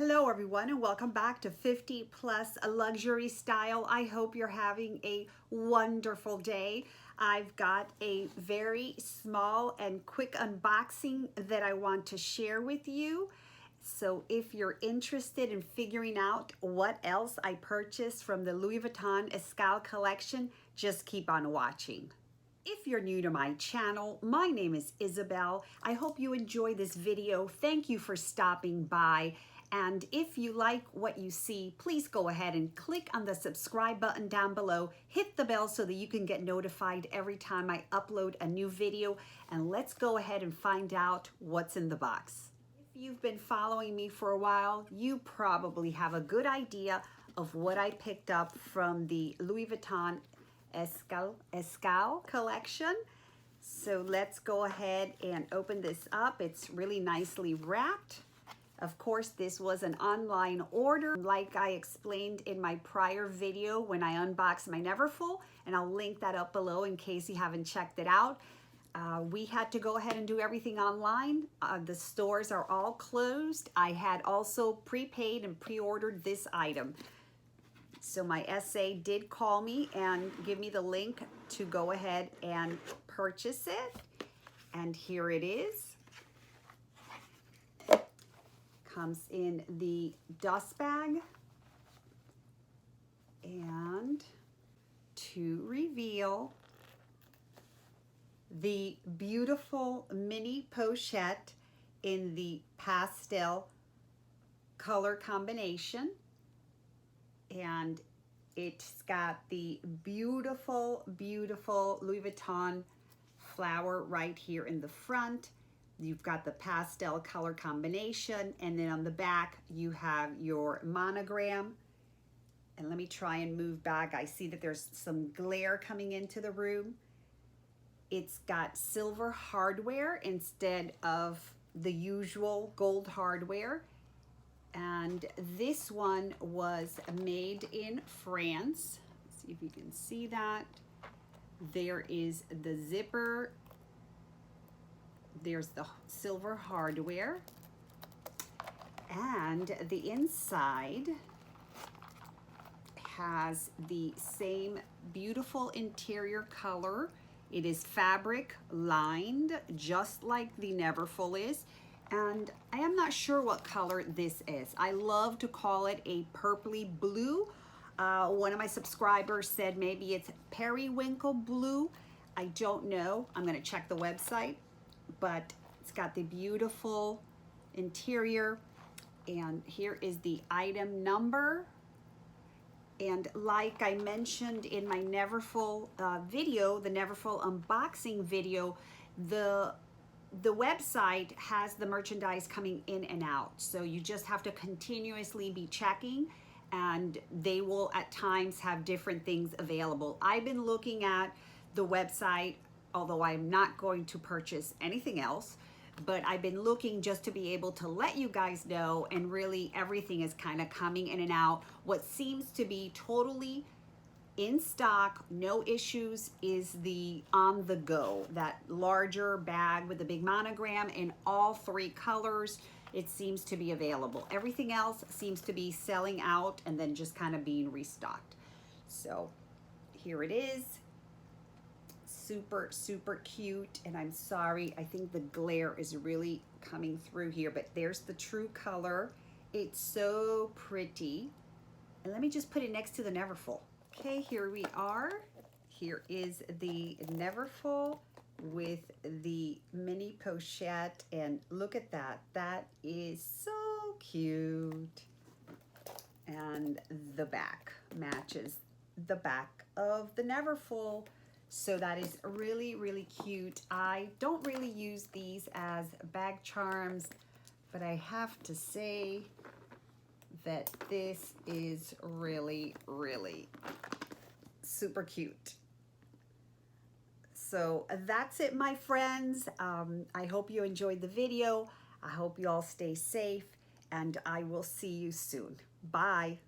Hello everyone and welcome back to 50 Plus Luxury Style. I hope you're having a wonderful day. I've got a very small and quick unboxing that I want to share with you. So if you're interested in figuring out what else I purchased from the Louis Vuitton Escale collection, just keep on watching. If you're new to my channel, my name is Isabel. I hope you enjoy this video. Thank you for stopping by. And if you like what you see, please go ahead and click on the subscribe button down below. Hit the bell so that you can get notified every time I upload a new video. And let's go ahead and find out what's in the box. If you've been following me for a while, you probably have a good idea of what I picked up from the Louis Vuitton Escale collection. So let's go ahead and open this up. It's really nicely wrapped. Of course, this was an online order, like I explained in my prior video when I unboxed my Neverfull, and I'll link that up below in case you haven't checked it out. We had to go ahead and do everything online. The stores are all closed. I had also prepaid and pre-ordered this item. So my SA did call me and give me the link to go ahead and purchase it. And here it is. Comes in the dust bag. And to reveal the beautiful mini pochette in the pastel color combination. And it's got the beautiful, beautiful Louis Vuitton flower right here in the front. You've got the pastel color combination, and then on the back you have your monogram. And let me try and move back. I see that there's some glare coming into the room. It's got silver hardware instead of the usual gold hardware. And this one was made in France. Let's see if you can see that. There is the zipper. There's the silver hardware. And the inside has the same beautiful interior color. It is fabric lined, just like the Neverfull is. And I am not sure what color this is. I love to call it a purpley blue. One of my subscribers said maybe it's periwinkle blue. I don't know. I'm gonna check the website, but it's got the beautiful interior. And here is the item number. And like I mentioned in my Neverfull video, the Neverfull unboxing video, the website has the merchandise coming in and out. So you just have to continuously be checking, and they will at times have different things available. I've been looking at the website, although I'm not going to purchase anything else, but I've been looking just to be able to let you guys know, and really everything is kind of coming in and out. What seems to be totally in stock, no issues, is the On The Go, that larger bag with the big monogram in all three colors. It seems to be available. Everything else seems to be selling out and then just kind of being restocked. So here it is. Super, super cute. And I'm sorry, I think the glare is really coming through here, but there's the true color. It's so pretty. And let me just put it next to the Neverfull. Okay, here we are. Here is the Neverfull with the mini pochette, and look at that. That is so cute. And the back matches the back of the Neverfull. So that is really, really cute. I don't really use these as bag charms, but I have to say that this is really, really super cute. So that's it, my friends. I hope you enjoyed the video. I hope you all stay safe, and I will see you soon. Bye.